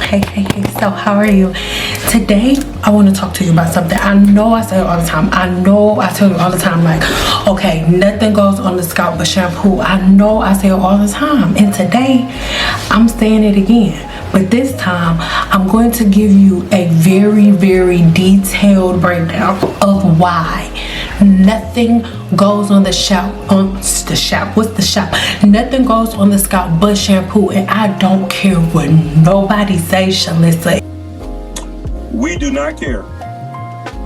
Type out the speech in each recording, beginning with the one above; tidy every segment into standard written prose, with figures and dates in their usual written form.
Hey, so how are you? Today, I want to talk to you about something. I know I say it all the time. I know I tell you all the time, like, okay, nothing goes on the scalp but shampoo. I know I say it all the time. And today, I'm saying it again. But this time, I'm going to give you a very, very detailed breakdown of why nothing goes on the scalp. What's the scalp? Nothing goes on the scalp but shampoo. And I don't care what nobody says, Shalissa. We do not care.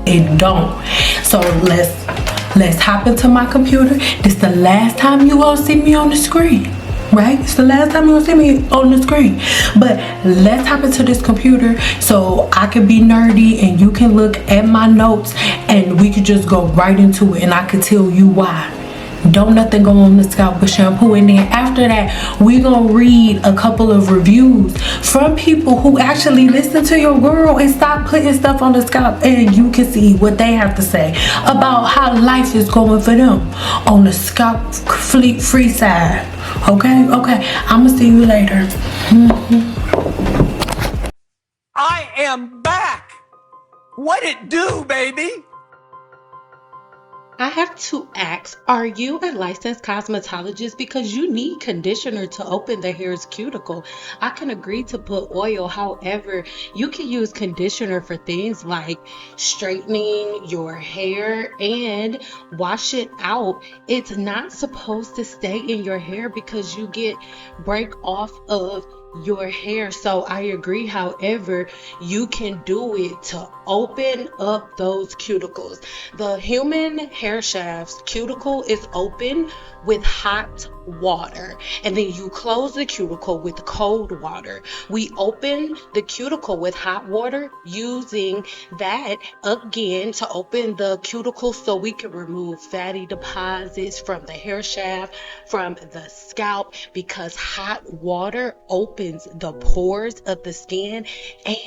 It don't. So let's hop into my computer. This the last time you gonna see me on the screen. Right? It's the last time you'll see me on the screen. But let's hop into this computer so I can be nerdy and you can look at my notes and we could just go right into it and I could tell you why. Don't nothing go on the scalp with shampoo. And then after that, we gonna read a couple of reviews from people who actually listen to your girl and stop putting stuff on the scalp, and you can see what they have to say about how life is going for them on the scalp free side. Okay, I'ma see you later. I am back. What it do, baby? I have to ask, are you a licensed cosmetologist? Because you need conditioner to open the hair's cuticle. I can agree to put oil, however, you can use conditioner for things like straightening your hair and wash it out. It's not supposed to stay in your hair because you get break off of your hair. So I agree, however, you can do it to open up those cuticles. The human hair shaft's cuticle is open with hot water, and then you close the cuticle with cold water. We open the cuticle with hot water using that again to open the cuticle so we can remove fatty deposits from the hair shaft, from the scalp, because hot water opens the pores of the skin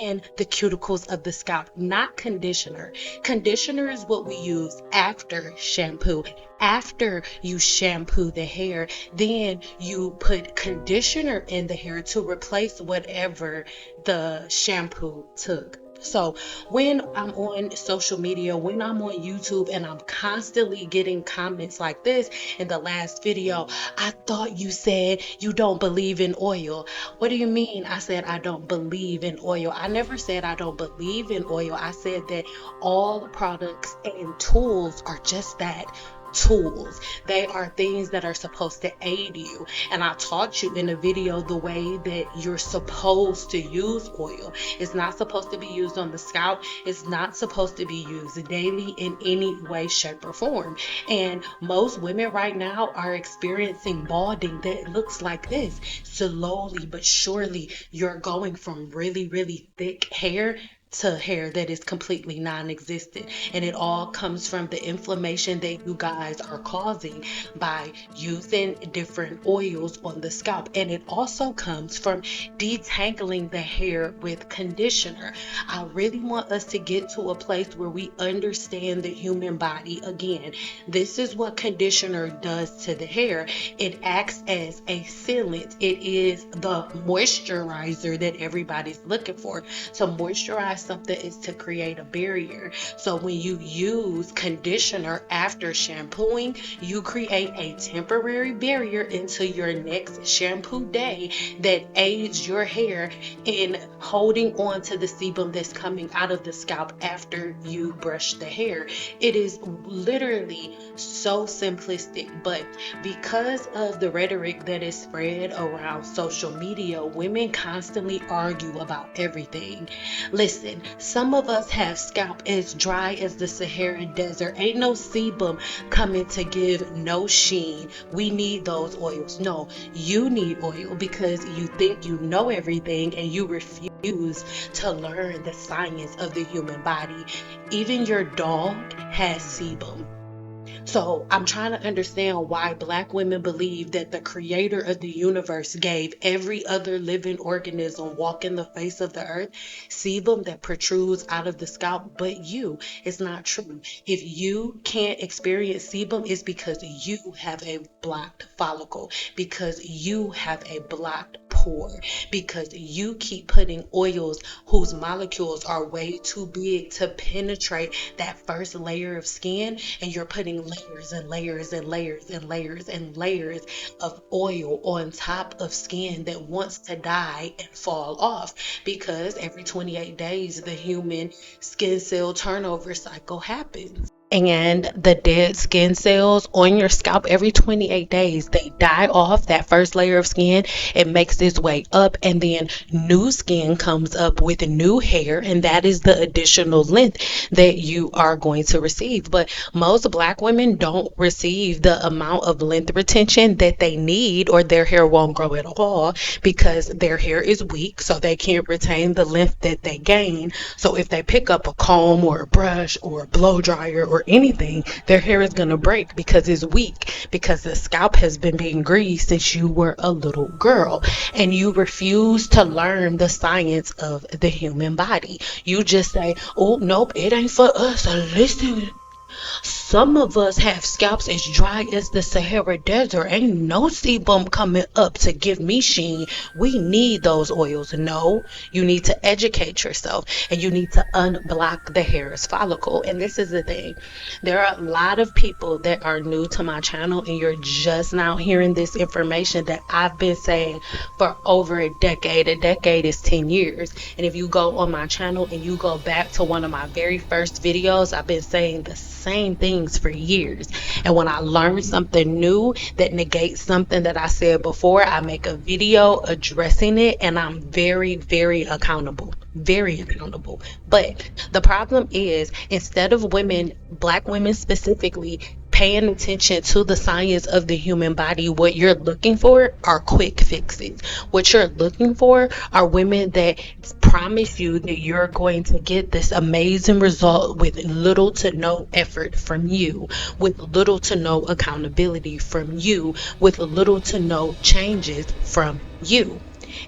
and the cuticles of the scalp, not conditioner. Conditioner is what we use after shampoo. After you shampoo the hair, then you put conditioner in the hair to replace whatever the shampoo took. So when I'm on social media, when I'm on YouTube, and I'm constantly getting comments like this, in the last video, I thought you said you don't believe in oil. What do you mean? I said I don't believe in oil. I never said I don't believe in oil. I said that all products and tools are just that, tools. They are things that are supposed to aid you, and I taught you in a video the way that you're supposed to use oil. It's not supposed to be used on the scalp. It's not supposed to be used daily in any way, shape, or form. And most women right now are experiencing balding that looks like this. Slowly but surely, you're going from really, really thick hair to hair that is completely non-existent, and it all comes from the inflammation that you guys are causing by using different oils on the scalp. And it also comes from detangling the hair with conditioner. I really want us to get to a place where we understand the human body. Again, this is what conditioner does to the hair. It acts as a sealant. It is the moisturizer that everybody's looking for. To moisturize something is to create a barrier. So when you use conditioner after shampooing, you create a temporary barrier into your next shampoo day that aids your hair in holding on to the sebum that's coming out of the scalp after you brush the hair. It is literally so simplistic, but because of the rhetoric that is spread around social media, women constantly argue about everything. Listen, some of us have scalp as dry as the Sahara Desert. Ain't no sebum coming to give no sheen. We need those oils. No, you need oil because you think you know everything and you refuse to learn the science of the human body. Even your dog has sebum. So I'm trying to understand why Black women believe that the creator of the universe gave every other living organism walking the face of the earth sebum that protrudes out of the scalp, but you. It's not true. If you can't experience sebum, it's because you have a blocked follicle, because you have a blocked pore. poor because you keep putting oils whose molecules are way too big to penetrate that first layer of skin, and you're putting layers and layers and layers and layers and layers of oil on top of skin that wants to die and fall off, because every 28 days the human skin cell turnover cycle happens. And the dead skin cells on your scalp every 28 days, they die off that first layer of skin. It makes its way up, and then new skin comes up with new hair, and that is the additional length that you are going to receive. But most black women don't receive the amount of length retention that they need, or their hair won't grow at all because their hair is weak, so they can't retain the length that they gain. So if they pick up a comb or a brush or a blow dryer or anything, their hair is going to break because it's weak, because the scalp has been being greased since you were a little girl, and you refuse to learn the science of the human body. You just say, oh nope, it ain't for us. Listen, some of us have scalps as dry as the Sahara Desert. Ain't no sebum coming up to give me sheen. We need those oils. No, you need to educate yourself, and you need to unblock the hair's follicle. And this is the thing. There are a lot of people that are new to my channel, and you're just now hearing this information that I've been saying for over a decade. A decade is 10 years. And if you go on my channel and you go back to one of my very first videos, I've been saying the same things for years. And when I learn something new that negates something that I said before, I make a video addressing it, and I'm very, very accountable. Very accountable. But the problem is, instead of women, black women specifically, paying attention to the science of the human body, what you're looking for are quick fixes. What you're looking for are women that promise you that you're going to get this amazing result with little to no effort from you, with little to no accountability from you, with little to no changes from you.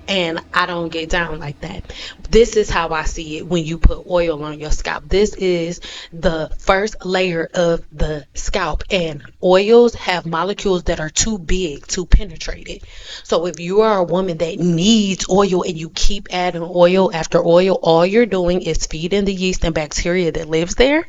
And I don't get down like that. This is how I see it when you put oil on your scalp. This is the first layer of the scalp, and oils have molecules that are too big to penetrate it. So if you are a woman that needs oil and you keep adding oil after oil, all you're doing is feeding the yeast and bacteria that lives there.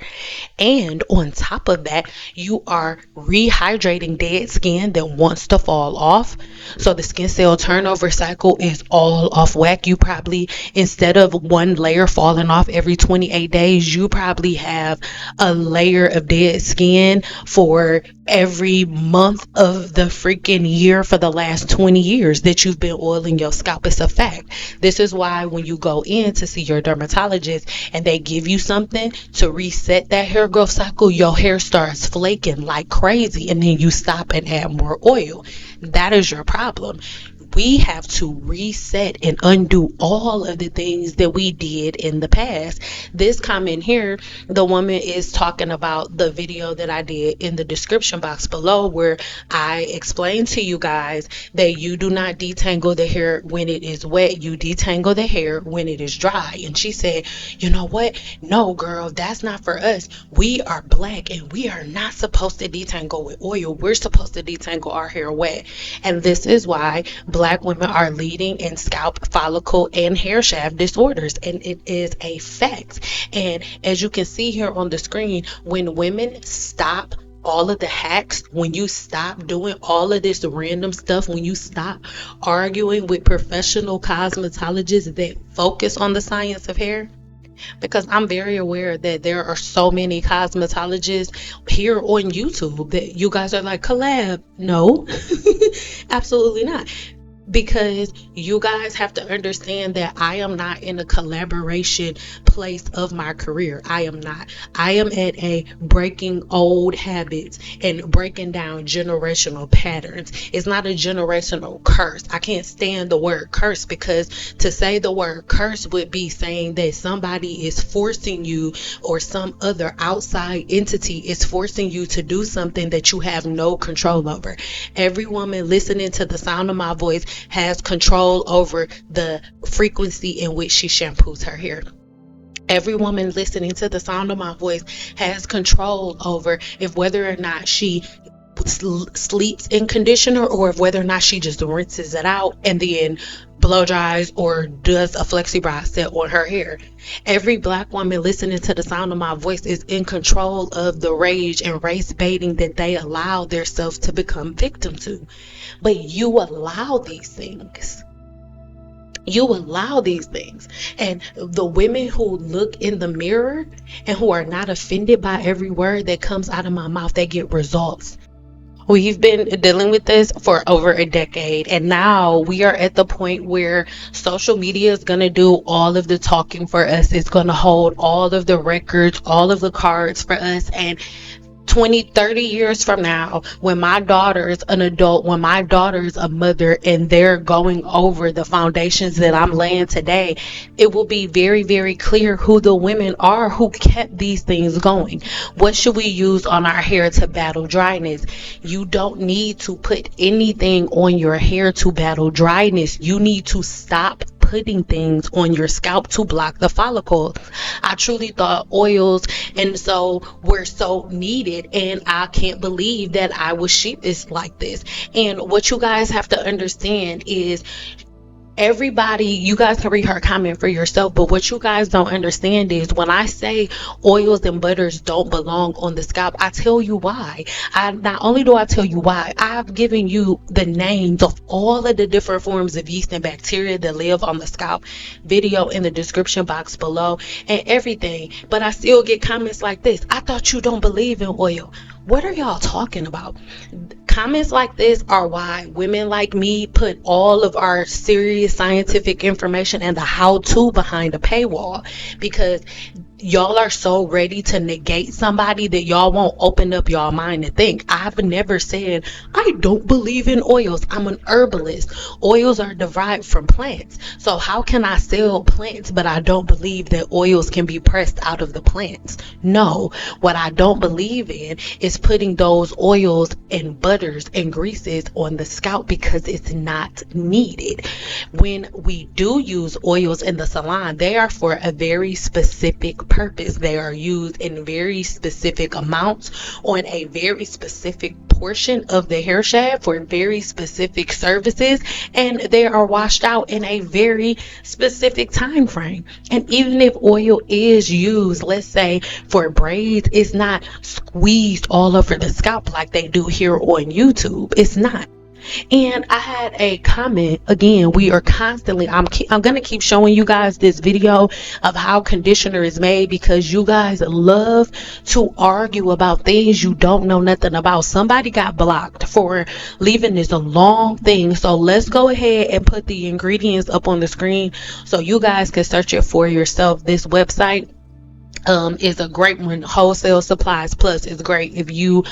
And on top of that, you are rehydrating dead skin that wants to fall off. So the skin cell turnover cycle is all off whack. You probably, instead of one layer falling off every 28 days, you probably have a layer of dead skin for every month of the freaking year for the last 20 years that you've been oiling your scalp. It's a fact. This is why when you go in to see your dermatologist and they give you something to reset that hair growth cycle, your hair starts flaking like crazy, and then you stop and add more oil. That is your problem. We have to reset and undo all of the things that we did in the past. This comment here, the woman is talking about the video that I did in the description box below, where I explained to you guys that you do not detangle the hair when it is wet. You detangle the hair when it is dry. And she said, you know what? No, girl, that's not for us. We are black and we are not supposed to detangle with oil. We're supposed to detangle our hair wet. And this is why black women are leading in scalp, follicle, and hair shaft disorders, and it is a fact. And as you can see here on the screen, when women stop all of the hacks, when you stop doing all of this random stuff, when you stop arguing with professional cosmetologists that focus on the science of hair, because I'm very aware that there are so many cosmetologists here on YouTube that you guys are like, collab. No, absolutely not. Because you guys have to understand that I am not in a collaboration place of my career. I am not. I am at a breaking old habits and breaking down generational patterns. It's not a generational curse. I can't stand the word curse, because to say the word curse would be saying that somebody is forcing you, or some other outside entity is forcing you to do something that you have no control over. Every woman listening to the sound of my voice has control over the frequency in which she shampoos her hair. Every woman listening to the sound of my voice has control over if whether or not she sleeps in conditioner, or if whether or not she just rinses it out and then blow dries or does a flexi bra set on her hair. Every black woman listening to the sound of my voice is in control of the rage and race baiting that they allow themselves to become victim to. But you allow these things. You allow these things. And the women who look in the mirror and who are not offended by every word that comes out of my mouth, they get results. We've been dealing with this for over a decade, and now we are at the point where social media is going to do all of the talking for us. It's going to hold all of the records, all of the cards for us. And 20, 30 years from now, when my daughter is an adult, when my daughter is a mother, and they're going over the foundations that I'm laying today, it will be very, very clear who the women are who kept these things going. What should we use on our hair to battle dryness? You don't need to put anything on your hair to battle dryness. You need to stop putting things on your scalp to block the follicle. I truly thought oils and so were so needed, and I can't believe that I was sheepish like this. And what you guys have to understand is, everybody, you guys can read her comment for yourself, but what you guys don't understand is, when I say oils and butters don't belong on the scalp, I tell you why. Not only do I tell you why, I've given you the names of all of the different forms of yeast and bacteria that live on the scalp, video in the description box below, and everything. But I still get comments like this: I thought you don't believe in oil. What are y'all talking about? Comments like this are why women like me put all of our serious scientific information and the how-to behind a paywall, because y'all are so ready to negate somebody that y'all won't open up y'all mind to think. I've never said I don't believe in oils. I'm an herbalist. Oils are derived from plants. So how can I sell plants but I don't believe that oils can be pressed out of the plants? No. What I don't believe in is putting those oils and butters and greases on the scalp, because it's not needed. When we do use oils in the salon, they are for a very specific purpose. They are used in very specific amounts on a very specific portion of the hair shaft for very specific services, and they are washed out in a very specific time frame. And even if oil is used, let's say for braids, it's not squeezed all over the scalp like they do here on YouTube. It's not. And I had a comment. Again, we are constantly, I'm going to keep showing you guys this video of how conditioner is made, because you guys love to argue about things you don't know nothing about. Somebody got blocked for leaving this a long thing. So let's go ahead and put the ingredients up on the screen so you guys can search it for yourself. This website is a great one. Wholesale Supplies Plus is great if you,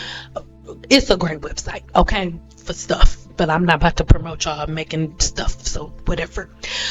it's a great website, okay, for stuff. But I'm not about to promote y'all making stuff, so whatever.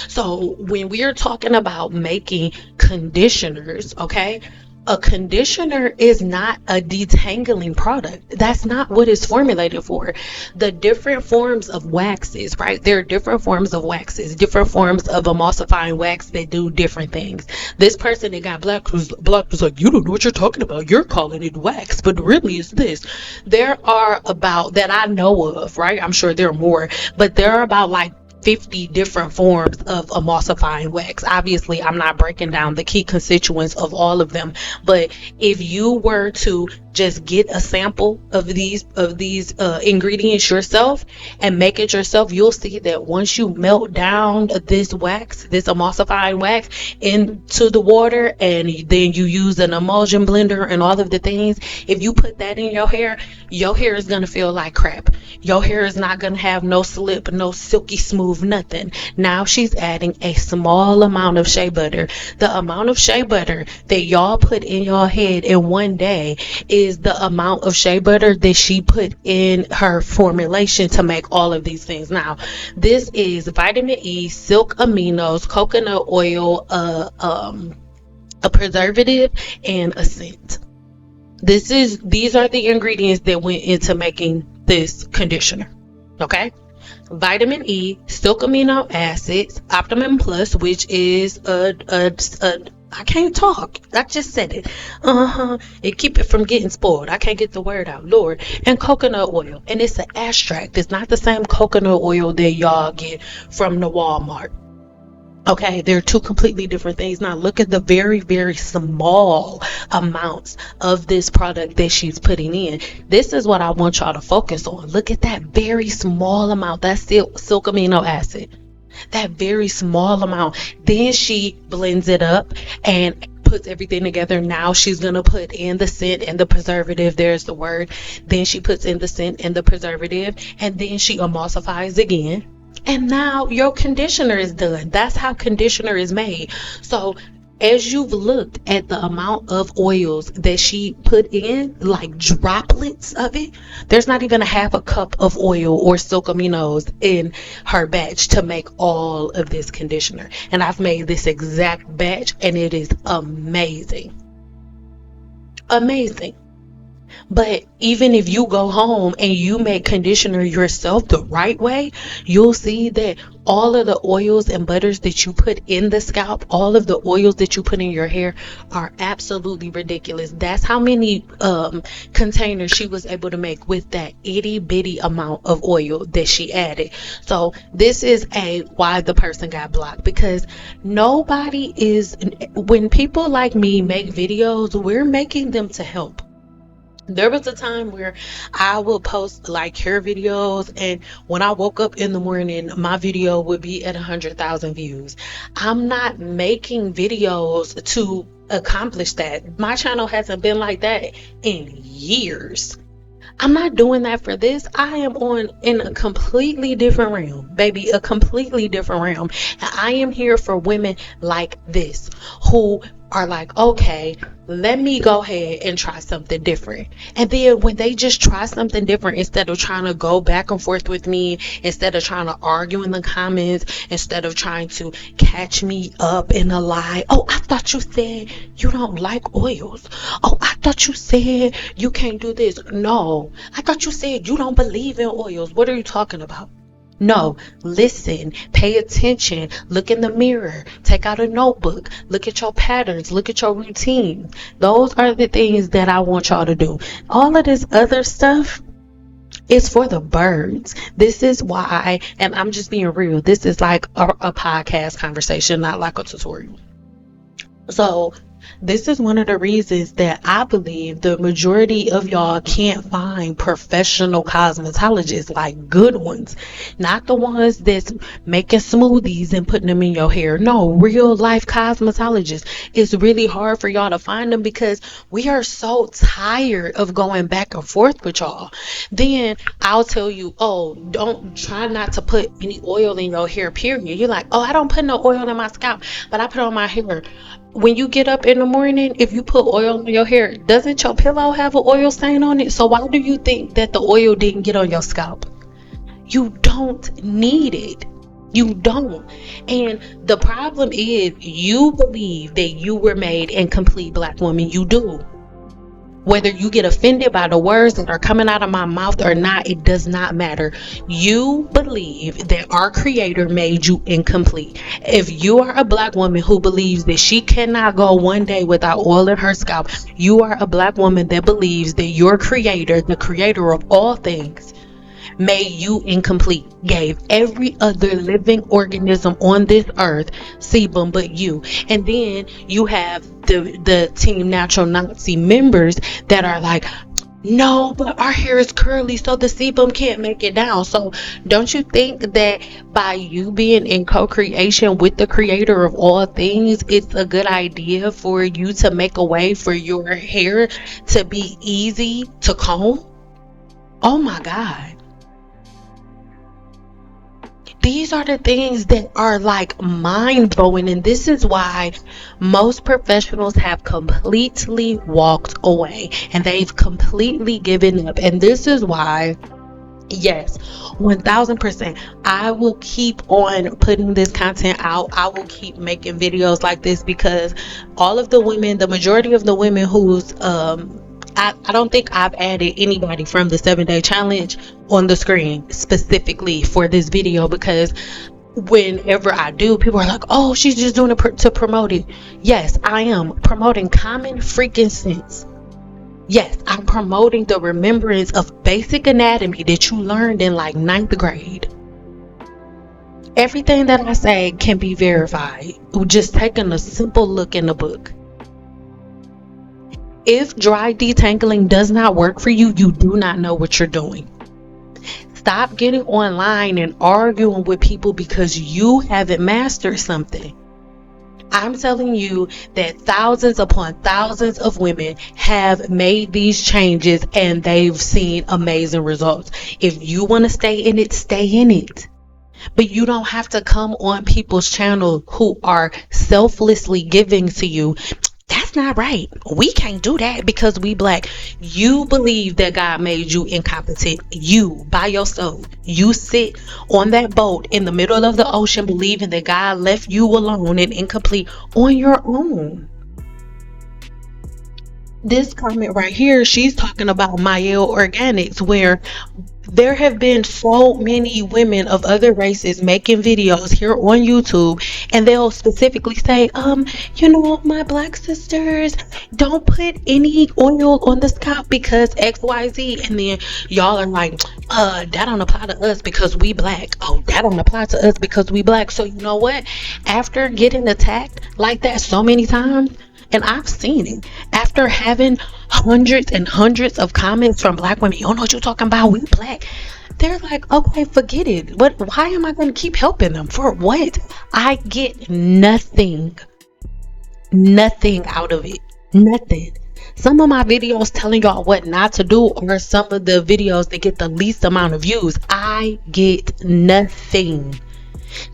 So when we are talking about making conditioners, okay, a conditioner is not a detangling product. That's not what it's formulated for. The different forms of waxes, right? There are different forms of waxes, different forms of emulsifying wax that do different things. This person that got blocked was like, you don't know what you're talking about. You're calling it wax, but really it's this. There are about, that I know of, right? I'm sure there are more, but there are about like 50 different forms of emulsifying wax. Obviously, I'm not breaking down the key constituents of all of them, but if you were to just get a sample of these ingredients yourself and make it yourself, you'll see that once you melt down this wax, this emulsifying wax, into the water, and then you use an emulsion blender and all of the things, if you put that in your hair is going to feel like crap. Your hair is not going to have no slip, no silky smooth, nothing. Now she's adding a small amount of shea butter. The amount of shea butter that y'all put in your head in one day is the amount of shea butter that she put in her formulation to make all of these things. Now, this is vitamin E, silk aminos, coconut oil, a preservative, and a scent. These are the ingredients that went into making this conditioner. Okay? Vitamin E, silk amino acids, Optimum Plus, which is a I can't talk. I just said it. It keep it from getting spoiled. I can't get the word out, Lord. And coconut oil. And it's an extract. It's not the same coconut oil that y'all get from the Walmart. Okay, they're two completely different things. Now look at the very, very small amounts of this product that she's putting in. This is what I want y'all to focus on. Look at that very small amount. That's silk amino acid. That very small amount. Then she blends it up and puts everything together. Now she's going to put in the scent and the preservative. There's the word. Then she puts in the scent and the preservative. And then she emulsifies again. And now your conditioner is done. That's how conditioner is made. So as you've looked at the amount of oils that she put in, like droplets of it, there's not even a half a cup of oil or silk aminos in her batch to make all of this conditioner. And I've made this exact batch and it is amazing. Amazing. But even if you go home and you make conditioner yourself the right way, you'll see that all of the oils and butters that you put in the scalp, all of the oils that you put in your hair are absolutely ridiculous. That's how many containers she was able to make with that itty bitty amount of oil that she added. So this is why the person got blocked, because nobody is, when people like me make videos, we're making them to help. There was a time where I would post like hair videos, and when I woke up in the morning, my video would be at 100,000 views. I'm not making videos to accomplish that. My channel hasn't been like that in years. I'm not doing that for this. I am in a completely different realm, baby, a completely different realm. And I am here for women like this who are like, okay, let me go ahead and try something different. And then when they just try something different, instead of trying to go back and forth with me, instead of trying to argue in the comments, instead of trying to catch me up in a lie. Oh, I thought you said you don't like oils. Oh, I thought you said you can't do this. No, I thought you said you don't believe in oils. What are you talking about? No, listen, pay attention, look in the mirror, take out a notebook, look at your patterns, look at your routine. Those are the things that I want y'all to do. All of this other stuff is for the birds. This is why, and I'm just being real, this is like a podcast conversation, not like a tutorial. So this is one of the reasons that I believe the majority of y'all can't find professional cosmetologists, like good ones, not the ones that's making smoothies and putting them in your hair. No, real life cosmetologists. It's really hard for y'all to find them because we are so tired of going back and forth with y'all. Then I'll tell you, oh, don't try not to put any oil in your hair, period. You're like, oh, I don't put no oil in my scalp, but I put it on my hair. When you get up in the morning, if you put oil on your hair, doesn't your pillow have an oil stain on it? So why do you think that the oil didn't get on your scalp? You don't need it. You don't. And the problem is you believe that you were made a complete black woman. You do. Whether you get offended by the words that are coming out of my mouth or not, it does not matter. You believe that our creator made you incomplete. If you are a black woman who believes that she cannot go one day without oil in her scalp, you are a black woman that believes that your creator, the creator of all things, made you incomplete, gave every other living organism on this earth sebum but you. And then you have the Team Natural Nazi members that are like, no, but our hair is curly, so the sebum can't make it down. So don't you think that by you being in co-creation with the creator of all things, it's a good idea for you to make a way for your hair to be easy to comb? Oh my God. These are the things that are like mind-blowing, and this is why most professionals have completely walked away and they've completely given up. And this is why, yes, 1000%, I will keep on putting this content out. I will keep making videos like this because all of the women, the majority of the women who's I don't think I've added anybody from the 7-day challenge on the screen specifically for this video, because whenever I do, people are like, oh, she's just doing it to promote it. Yes, I am promoting common freaking sense. Yes, I'm promoting the remembrance of basic anatomy that you learned in like 9th grade. Everything that I say can be verified just taking a simple look in the book. If dry detangling does not work for you, you do not know what you're doing. Stop getting online and arguing with people because you haven't mastered something. I'm telling you that thousands upon thousands of women have made these changes and they've seen amazing results. If you want to stay in it, stay in it. But you don't have to come on people's channel who are selflessly giving to you. That's not right. We can't do that because we Black. You believe that God made you incompetent. You, by yourself. You sit on that boat in the middle of the ocean believing that God left you alone and incomplete on your own. This comment right here, she's talking about Mael Organics, where there have been so many women of other races making videos here on YouTube, and they'll specifically say, my Black sisters, don't put any oil on the scalp because XYZ. And then y'all are like, that don't apply to us because we Black. Oh, that don't apply to us because we Black. So you know what? After getting attacked like that so many times, and I've seen it, after having hundreds and hundreds of comments from Black women, you don't know what you're talking about, we Black. They're like, okay, forget it. Why am I going to keep helping them? For what? I get nothing out of it. Nothing. Some of my videos telling y'all what not to do are some of the videos that get the least amount of views. I get nothing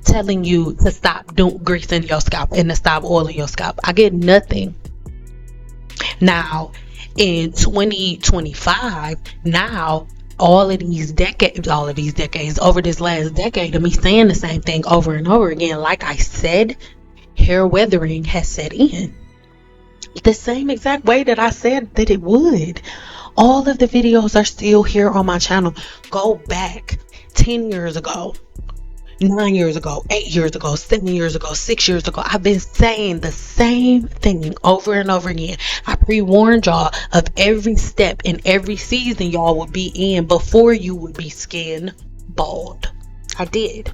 telling you to stop greasing your scalp and to stop oiling your scalp. I get nothing. Now in 2025, now all of these decades over this last decade of me saying the same thing over and over again, like I said, hair weathering has set in the same exact way that I said that it would. All of the videos are still here on my channel. Go back 10 years ago, 9 years ago, 8 years ago, 7 years ago, 6 years ago. I've been saying the same thing over and over again. I pre-warned y'all of every step in every season y'all would be in before you would be skin bald. I did.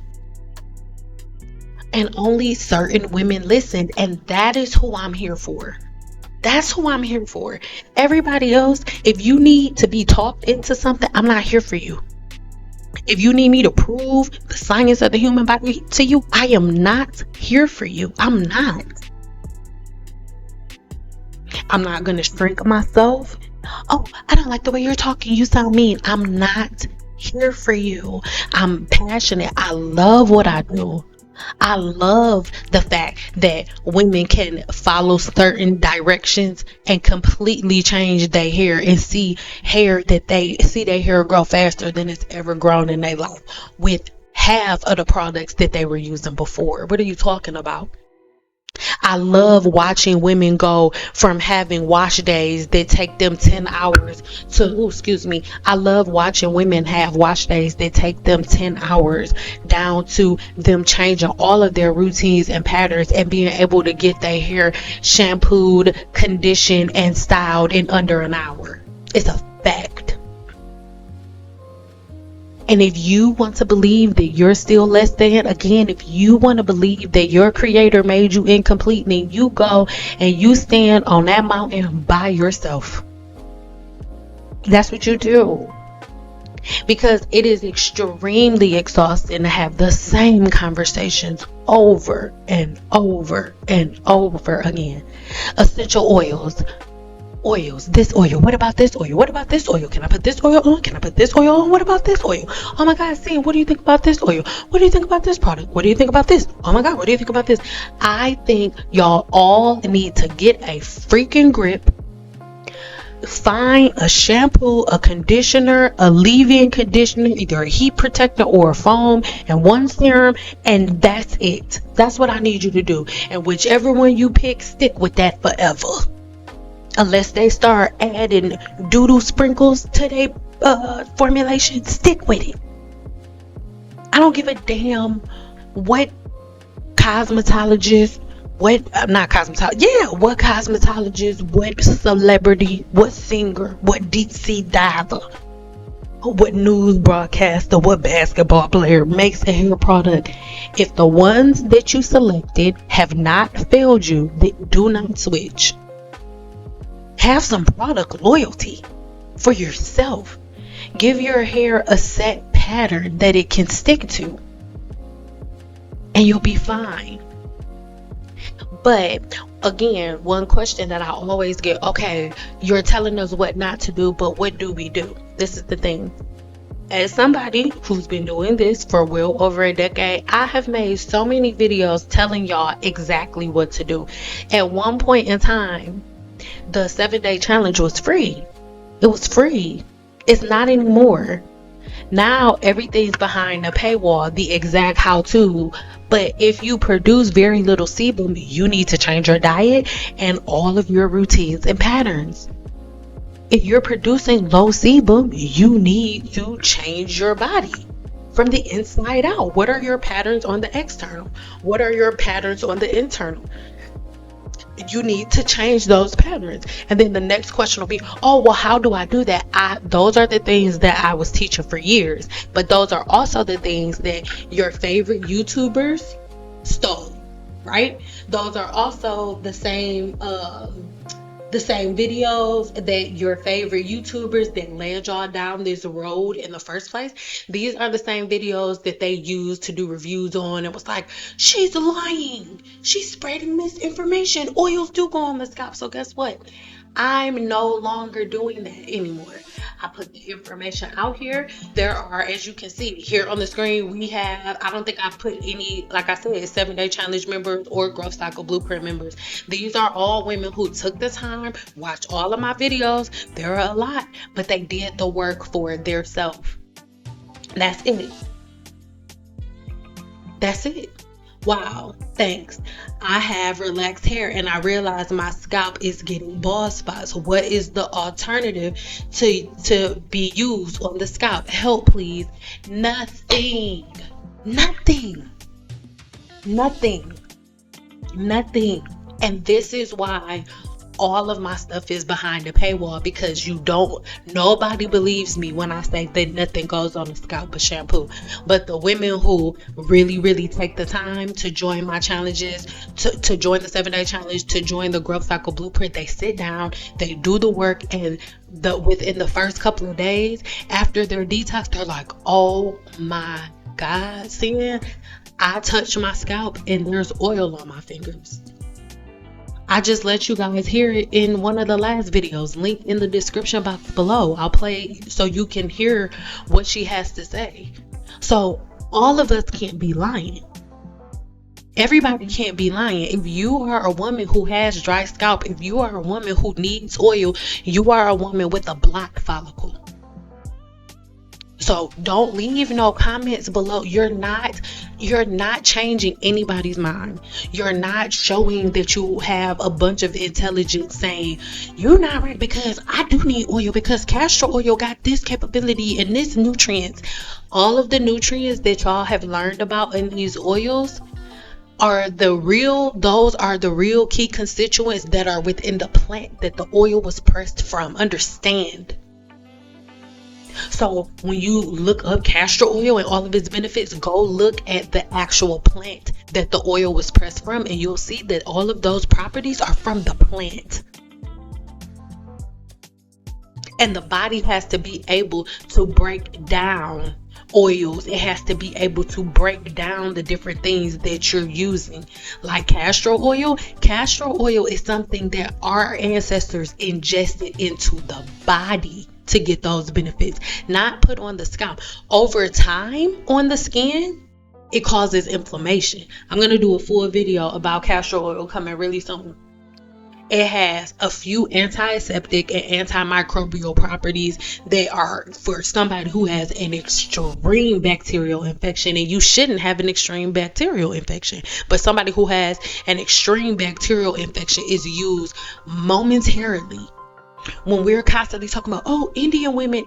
And only certain women listened, and that is who I'm here for. That's who I'm here for. Everybody else, if you need to be talked into something, I'm not here for you. If you need me to prove the science of the human body to you, I am not here for you. I'm not. I'm not going to shrink myself. Oh, I don't like the way you're talking. You sound mean. I'm not here for you. I'm passionate. I love what I do. I love the fact that women can follow certain directions and completely change their hair and see their hair grow faster than it's ever grown in their life with half of the products that they were using before. What are you talking about? I love watching women go from having wash days that take them 10 hours to, I love watching women have wash days that take them 10 hours down to them changing all of their routines and patterns and being able to get their hair shampooed, conditioned, and styled in under an hour. It's a fact. And if you want to believe that you're still less than, again, if you want to believe that your creator made you incomplete, then you go and you stand on that mountain by yourself. That's what you do. Because it is extremely exhausting to have the same conversations over and over and over again. Essential oils, this oil, what about this oil, what about this oil, can I put this oil on, can I put this oil on, what about this oil, oh my God, Sam, what do you think about this oil, what do you think about this product, what do you think about this, oh my God, what do you think about this? I think y'all all need to get a freaking grip. Find a shampoo, a conditioner, a leave-in conditioner, either a heat protector or a foam, and one serum, and that's it. That's what I need you to do. And whichever one you pick, stick with that forever. Unless they start adding doodle sprinkles to their formulation, stick with it. I don't give a damn what cosmetologist, what what cosmetologist, what celebrity, what singer, what deep sea diver, what news broadcaster, what basketball player makes a hair product? If the ones that you selected have not failed you, then do not switch. Have some product loyalty for yourself. Give your hair a set pattern that it can stick to, and you'll be fine. But again, one question that I always get, okay, you're telling us what not to do, but what do we do? This is the thing. As somebody who's been doing this for well over a decade, I have made so many videos telling y'all exactly what to do. At one point in time, the 7-day challenge was free. It was free. It's not anymore. Now everything's behind a paywall, the exact how-to. But if you produce very little sebum, you need to change your diet and all of your routines and patterns. If you're producing low sebum, you need to change your body from the inside out. What are your patterns on the external? What are your patterns on the internal? You need to change those patterns. And then the next question will be, oh, well, how do I do that? Those are the things that I was teaching for years. But those are also the things that your favorite YouTubers stole, right? Those are also the same videos that your favorite YouTubers that led y'all down this road in the first place. These are the same videos that they used to do reviews on. It was like, she's lying, she's spreading misinformation, oils do go on the scalp. So guess what? I'm no longer doing that anymore. I put the information out here. There are, as you can see here on the screen, we have, I don't think I put any, like I said, 7-day challenge members or growth cycle blueprint members. These are all women who took the time, watched all of my videos. There are a lot, but they did the work for their self. That's it. That's it. Wow, thanks. I have relaxed hair and I realize my scalp is getting bald spots. What is the alternative to be used on the scalp? Help, please. Nothing. And this is why all of my stuff is behind the paywall, because nobody believes me when I say that nothing goes on the scalp but shampoo. But the women who really take the time to join my challenges, to join the 7-day challenge, to join the growth cycle blueprint, they sit down, they do the work, and within the first couple of days after their detox, they're like, oh my God, Sin, I touch my scalp and there's oil on my fingers. I just let you guys hear it in one of the last videos, linked in the description box below. I'll play so you can hear what she has to say. So all of us can't be lying. Everybody can't be lying. If you are a woman who has dry scalp, if you are a woman who needs oil, you are a woman with a blocked follicle. So don't leave no comments below. You're not changing anybody's mind. You're not showing that you have a bunch of intelligence saying you're not right because I do need oil because castor oil got this capability and this nutrients. All of the nutrients that y'all have learned about in these oils are those are the real key constituents that are within the plant that the oil was pressed from. Understand? So when you look up castor oil and all of its benefits, go look at the actual plant that the oil was pressed from, and you'll see that all of those properties are from the plant. And the body has to be able to break down oils. It has to be able to break down the different things that you're using. Like castor oil. Castor oil is something that our ancestors ingested into the body to get those benefits, not put on the scalp. Over time on the skin, it causes inflammation. I'm going to do a full video about castor oil coming really soon. It has a few antiseptic and antimicrobial properties that are for somebody who has an extreme bacterial infection, and you shouldn't have an extreme bacterial infection, but somebody who has an extreme bacterial infection is used momentarily. When we're constantly talking about, oh, Indian women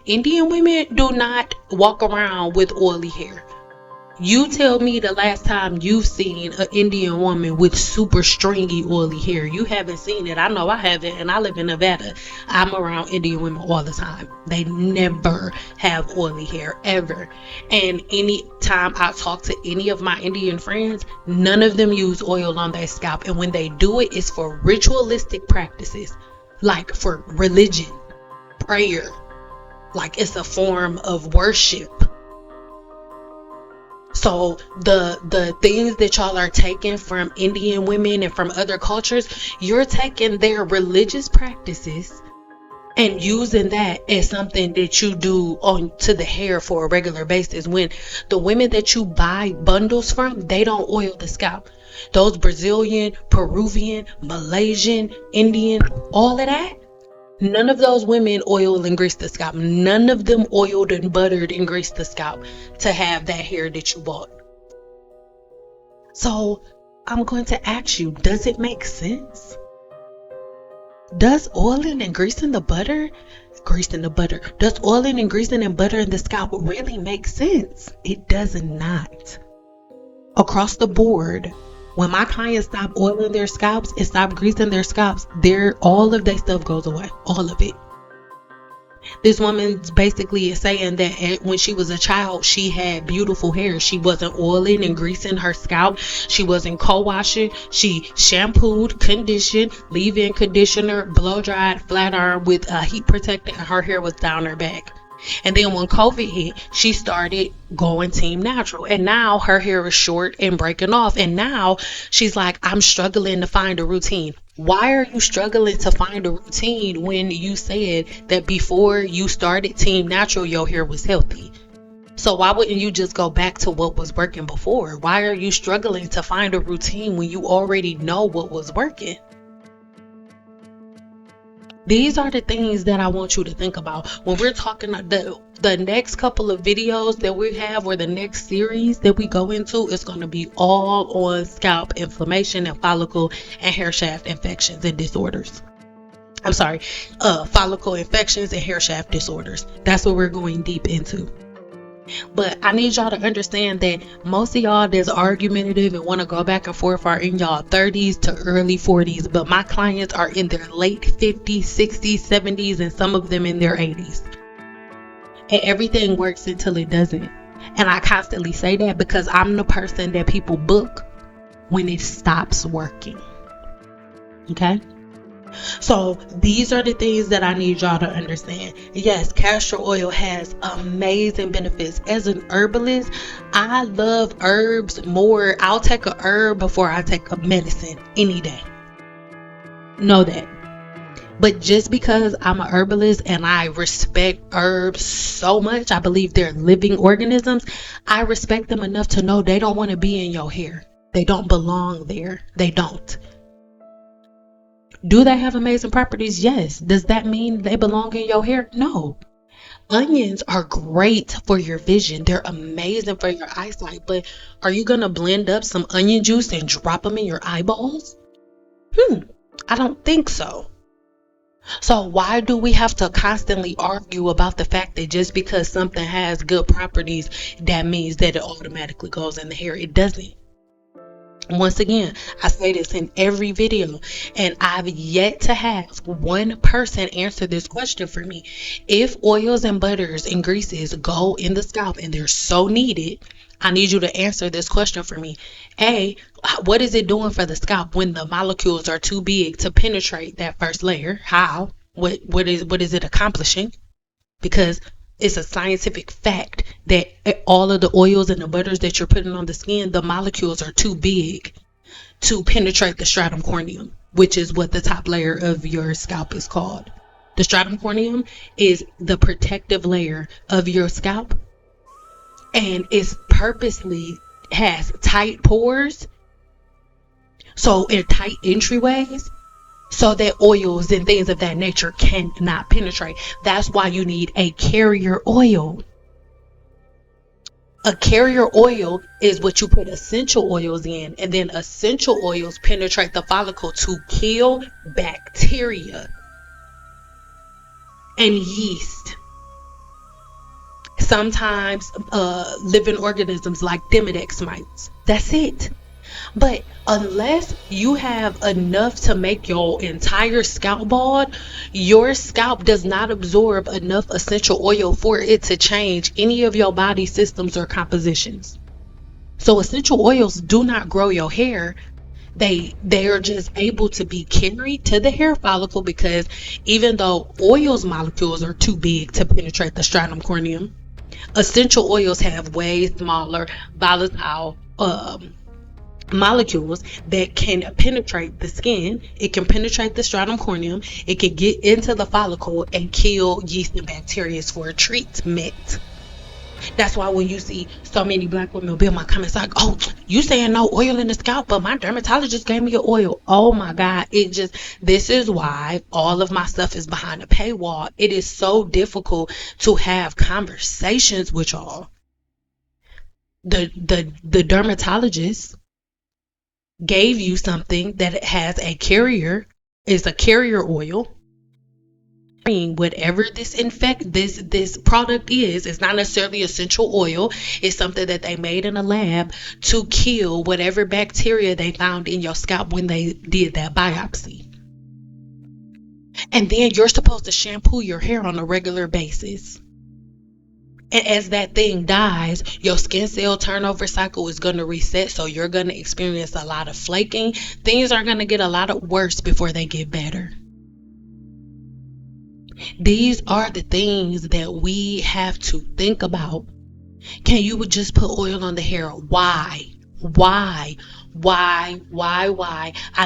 do not walk around with oily hair. You tell me the last time you've seen an Indian woman with super stringy, oily hair. You haven't seen it. I know I haven't, and I live in Nevada. I'm around Indian women all the time. They never have oily hair, ever. And any time I talk to any of my Indian friends, none of them use oil on their scalp. And when they do it, it's for ritualistic practices, like for religion, prayer, like it's a form of worship. So the things that y'all are taking from Indian women and from other cultures, you're taking their religious practices and using that as something that you do on to the hair for a regular basis. When the women that you buy bundles from, they don't oil the scalp. Those Brazilian, Peruvian, Malaysian, Indian, all of that, none of those women oil and grease the scalp. None of them oiled and buttered and greased the scalp to have that hair that you bought. So I'm going to ask you, does it make sense? Does oiling and greasing the butter, does oiling and greasing and buttering the scalp really make sense? It does not. Across the board, when my clients stop oiling their scalps and stop greasing their scalps, all of their stuff goes away. All of it. This woman basically is saying that when she was a child, she had beautiful hair. She wasn't oiling and greasing her scalp. She wasn't co-washing. She shampooed, conditioned, leave-in conditioner, blow-dried, flat iron with a heat protector, and her hair was down her back. And then when COVID hit, she started going team natural. And now her hair is short and breaking off. And now she's like, I'm struggling to find a routine. Why are you struggling to find a routine when you said that before you started team natural, your hair was healthy? So why wouldn't you just go back to what was working before? Why are you struggling to find a routine when you already know what was working? These are the things that I want you to think about when we're talking the next couple of videos that we have, or the next series that we go into, is going to be all on scalp inflammation and follicle and hair shaft infections and disorders. I'm sorry, follicle infections and hair shaft disorders. That's what we're going deep into. But I need y'all to understand that most of y'all that's argumentative and want to go back and forth are in y'all 30s to early 40s. But my clients are in their late 50s, 60s, 70s, and some of them in their 80s. And everything works until it doesn't. And I constantly say that because I'm the person that people book when it stops working. Okay? So these are the things that I need y'all to understand. Yes, castor oil has amazing benefits. As an herbalist, I love herbs more. I'll take a herb before I take a medicine any day. Know that. But just because I'm a herbalist and I respect herbs so much, I believe they're living organisms, I respect them enough to know they don't want to be in your hair. They don't belong there. They don't. Do they have amazing properties? Yes. Does that mean they belong in your hair? No. Onions are great for your vision. They're amazing for your eyesight. But are you going to blend up some onion juice and drop them in your eyeballs? I don't think so. So why do we have to constantly argue about the fact that just because something has good properties, that means that it automatically goes in the hair? It doesn't. Once again, I say this in every video, and I've yet to have one person answer this question for me. If oils and butters and greases go in the scalp and they're so needed, I need you to answer this question for me. A, what is it doing for the scalp when the molecules are too big to penetrate that first layer? How? What is it accomplishing? Because it's a scientific fact that all of the oils and the butters that you're putting on the skin, the molecules are too big to penetrate the stratum corneum, which is what the top layer of your scalp is called. The stratum corneum is the protective layer of your scalp, and it's purposely has tight pores, so in tight entryways, so that oils and things of that nature cannot penetrate. That's why you need a carrier oil. A carrier oil is what you put essential oils in, and then essential oils penetrate the follicle to kill bacteria and yeast. sometimes living organisms like Demodex mites. That's it. But unless you have enough to make your entire scalp bald, your scalp does not absorb enough essential oil for it to change any of your body systems or compositions. So essential oils do not grow your hair. They are just able to be carried to the hair follicle, because even though oils molecules are too big to penetrate the stratum corneum, essential oils have way smaller volatile molecules that can penetrate the skin. It can penetrate the stratum corneum. It can get into the follicle and kill yeast and bacteria for a treatment. That's why when you see so many black women be in my comments like, oh, you saying no oil in the scalp, but my dermatologist gave me your oil. Oh my God. This is why all of my stuff is behind a paywall. It is so difficult to have conversations with y'all. The dermatologist gave you something that has a carrier, is a carrier oil. Whatever this product is, it's not necessarily essential oil. It's something that they made in a lab to kill whatever bacteria they found in your scalp when they did that biopsy. And then you're supposed to shampoo your hair on a regular basis. And as that thing dies, your skin cell turnover cycle is going to reset. So you're going to experience a lot of flaking. Things are going to get a lot of worse before they get better. These are the things that we have to think about. Can you just put oil on the hair? Why? I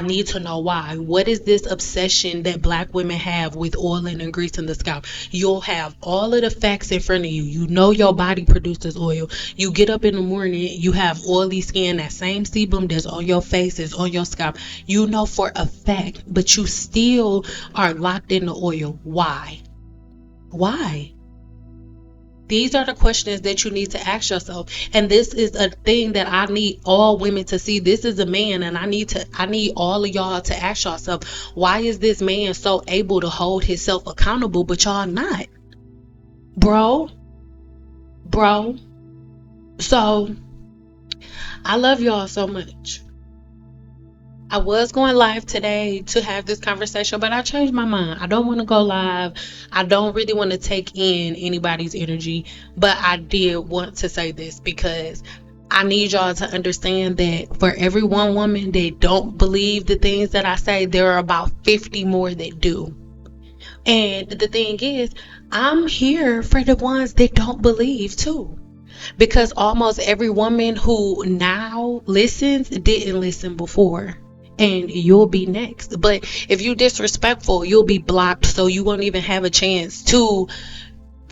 need to know why. What is this obsession that black women have with oiling and greasing the scalp? You'll have all of the facts in front of you. You know your body produces oil. You get up in the morning, you have oily skin. That same sebum that's on your face is on your scalp. You know for a fact, but you still are locked in the oil. Why? These are the questions that you need to ask yourself. And this is a thing that I need all women to see. This is a man, and I need all of y'all to ask yourself, why is this man so able to hold himself accountable, but y'all not? Bro. So I love y'all so much. I was going live today to have this conversation, but I changed my mind. I don't want to go live. I don't really want to take in anybody's energy, but I did want to say this because I need y'all to understand that for every one woman that don't believe the things that I say, there are about 50 more that do. And the thing is, I'm here for the ones that don't believe too. Because almost every woman who now listens didn't listen before. And you'll be next. But if you disrespectful, you'll be blocked, so you won't even have a chance to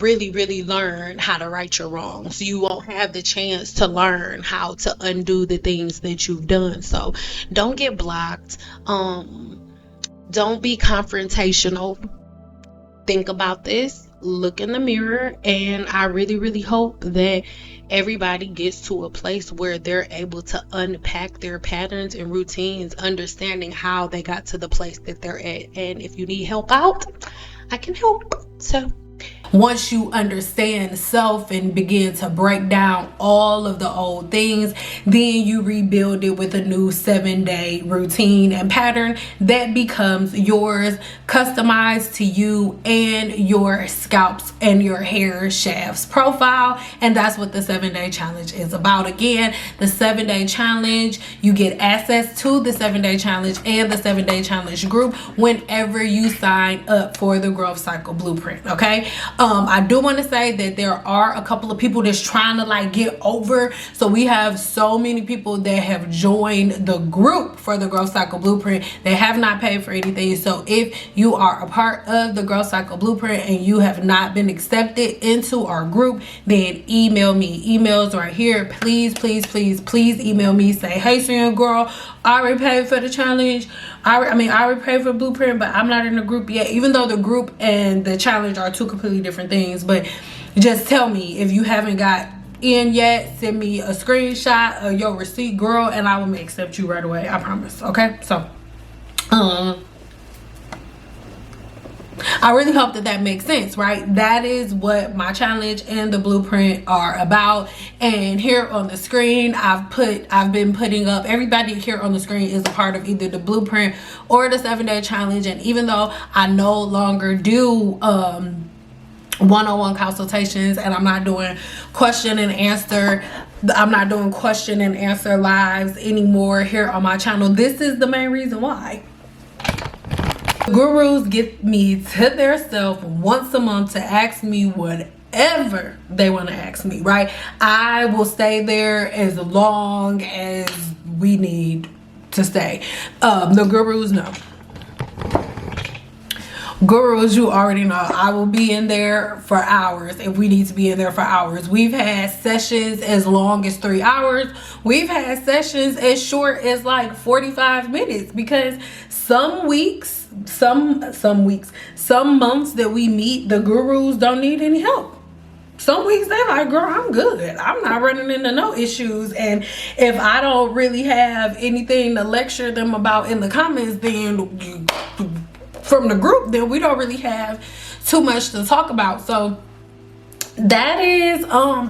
really learn how to right your wrongs. You won't have the chance to learn how to undo the things that you've done. So don't get blocked. Don't be confrontational. Think about this. Look in the mirror, and I really hope that everybody gets to a place where they're able to unpack their patterns and routines, understanding how they got to the place that they're at. And if you need help out, I can help. So once you understand self and begin to break down all of the old things, then you rebuild it with a new 7-day routine and pattern that becomes yours, customized to you and your scalps and your hair shafts profile. And that's what the 7-day challenge is about. Again, the 7-day challenge, you get access to the 7-day challenge and the 7-day challenge group whenever you sign up for the Growth Cycle Blueprint. Okay. I do want to say that there are a couple of people that's trying to get over. So we have so many people that have joined the group for the Growth Cycle Blueprint. They have not paid for anything. So if you are a part of the Growth Cycle Blueprint and you have not been accepted into our group, then email me. Emails right here. Please email me. Say, hey, Sierra girl, I already paid for the challenge. I already paid for Blueprint, but I'm not in the group yet, even though the group and the challenge are two completely different things. But just tell me if you haven't got in yet. Send me a screenshot of your receipt, girl, and I will accept you right away. I promise. Okay, so I really hope that that makes sense, right? That is what my challenge and the blueprint are about. And here on the screen, I've been putting up, everybody here on the screen is a part of either the blueprint or the 7-day challenge. And even though I no longer do one-on-one consultations, and I'm not doing question and answer lives anymore here on my channel, this is the main reason why. Gurus get me to their self once a month to ask me whatever they want to ask me, right? I will stay there as long as we need to stay. The gurus know. Gurus, you already know, I will be in there for hours if we need to be in there for hours. We've had sessions as long as 3 hours. We've had sessions as short as like 45 minutes, because some weeks, some months that we meet, the gurus don't need any help. Some weeks they're like, girl, I'm good. I'm not running into no issues. And if I don't really have anything to lecture them about in the comments, then from the group, then we don't really have too much to talk about. So that is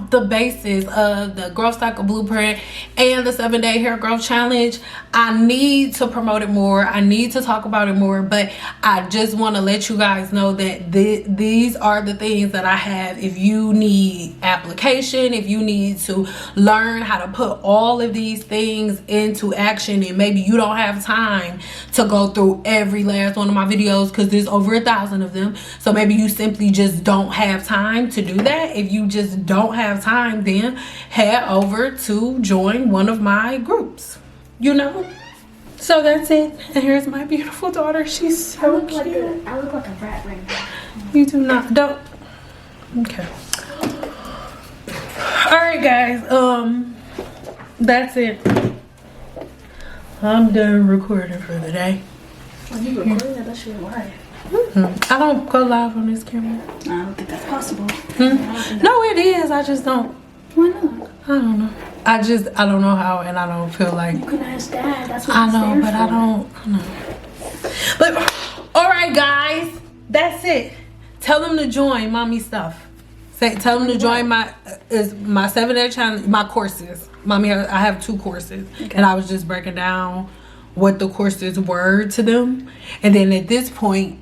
the basis of the growth cycle blueprint and the 7-day hair growth challenge. I need to promote it more. I need to talk about it more, but I just want to let you guys know that these are the things that I have. If you need application, if you need to learn how to put all of these things into action, and maybe you don't have time to go through every last one of my videos because there's over 1,000 of them, so maybe you simply just don't have time to do that. If you just don't have time, then head over to join one of my groups, you know. So that's it. And here's my beautiful daughter. She's so cute. I look like a rat right now. You do not. Don't. Okay. All right, guys. That's it. I'm done recording for the day. Are you recording that? That shit live. I don't go live on this camera. I don't think that's possible. No, it is. I just don't. Why not? I don't know. I don't know how, and I don't feel like. You can ask Dad. That's what I know, but I don't know. But all right, guys, that's it. Tell them to join mommy stuff. Tell them to join my 7-day challenge, my courses. Mommy, I have 2 courses, and I was just breaking down what the courses were to them. And then at this point,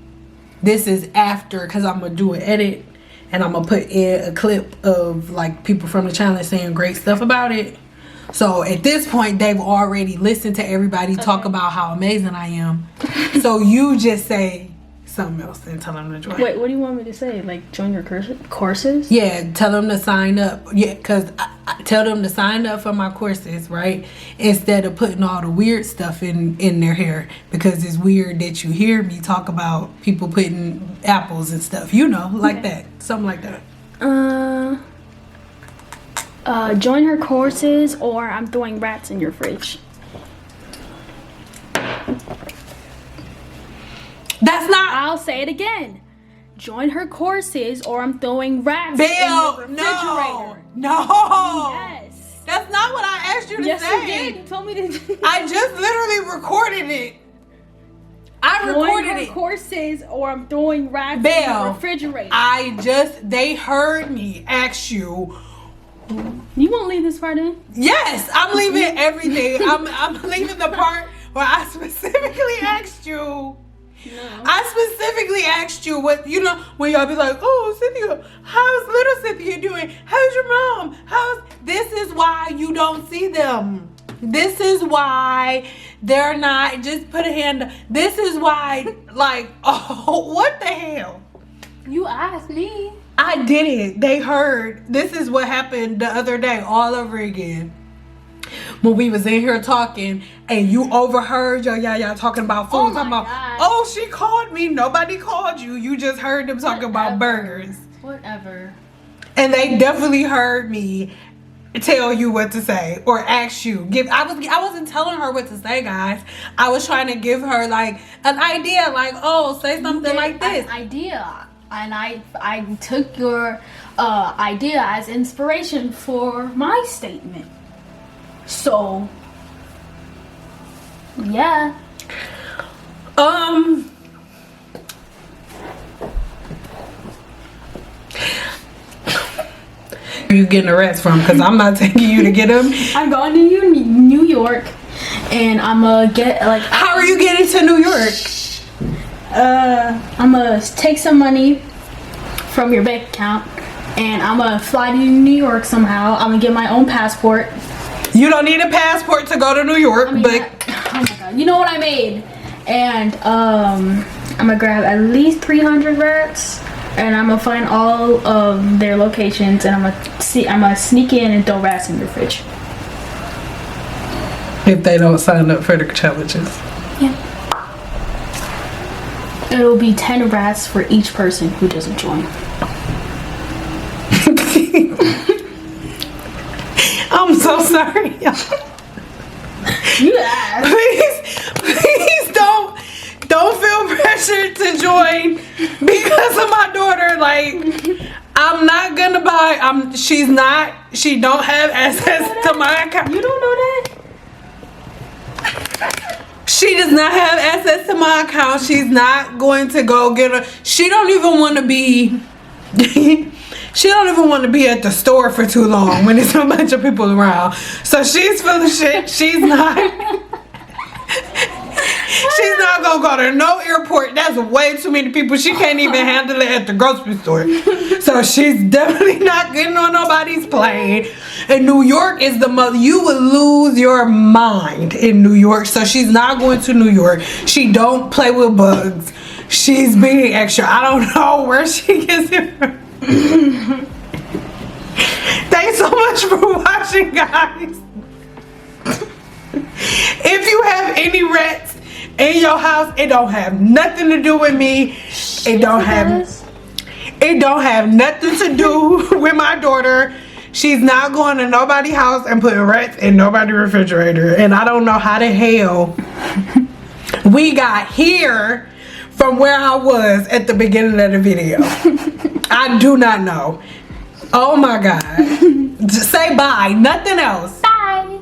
this is after, because I'm gonna do an edit and I'm gonna put in a clip of like people from the challenge saying great stuff about it. So at this point, they've already listened to everybody talk about how amazing I am. So you just say something else and tell them to join. Wait, what do you want me to say? Like join your courses? Yeah, tell them to sign up. Yeah, because I tell them to sign up for my courses, right? Instead of putting all the weird stuff in their hair, because it's weird that you hear me talk about people putting apples and stuff, you know, like that. Something like that. Join her courses, or I'm throwing rats in your fridge. That's not. I'll say it again. Join her courses, or I'm throwing rats in Bill, your refrigerator. No. Yes. That's not what I asked you to Yes, say. you did. You told me to. I just literally recorded it. I Join recorded her it. courses, or I'm throwing rats in Bill, your refrigerator. they heard me ask you. You won't leave this part in? Yes, I'm leaving everything. I'm leaving the part where I specifically asked you. No. I specifically asked you what, you know, when y'all be like, oh, Cynthia, how's little Cynthia doing? How's your mom? This is why you don't see them. This is why they're not, just put a hand up. This is why, like, oh, what the hell? You asked me. I did it. They heard. This is what happened the other day all over again. When we was in here talking and you overheard y'all talking about food. Oh talking about, gosh. oh, she called me. Nobody called you. You just heard them talking about burgers. Whatever. And they definitely heard me tell you what to say or ask you. I wasn't telling her what to say, guys. I was trying to give her like an idea, like, oh, say something like this. An idea. And I took your idea as inspiration for my statement. So, yeah. Where you getting the rats from? Because I'm not taking you to get them. I'm going to New York, and I'm gonna get like. How are you getting to New York? I'm gonna take some money from your bank account, and I'm gonna fly to New York somehow. I'm gonna get my own passport. You don't need a passport to go to New York, Oh my god, you know what I made? And I'm gonna grab at least 300 rats, and I'm gonna find all of their locations, and I'm gonna sneak in and throw rats in your fridge. if they don't sign up for the challenges. Yeah. It'll be 10 rats for each person who doesn't join. I'm so sorry, y'all. Yeah. Please don't feel pressured to join because of my daughter. Like, I'm not gonna buy. She don't have access to my account. You don't know that? She does not have access to my account. She's not going to go get her. She don't even want to be. She don't even want to be at the store for too long when there's a bunch of people around. So she's full of shit. She's not gonna go to no airport. That's way too many people. She can't even handle it at the grocery store. So she's definitely not getting on nobody's plane. And New York is the mother. You would lose your mind in New York. So she's not going to New York. She don't play with bugs. She's being extra. I don't know where she gets it from. Thanks so much for watching, guys. If you have any rats in your house, it don't have nothing to do with me. It don't have nothing to do with my daughter. She's not going to nobody's house and putting rats in nobody's refrigerator. And I don't know how the hell we got here from where I was at the beginning of the video. I do not know. Oh my God. Just say bye. Nothing else. Bye.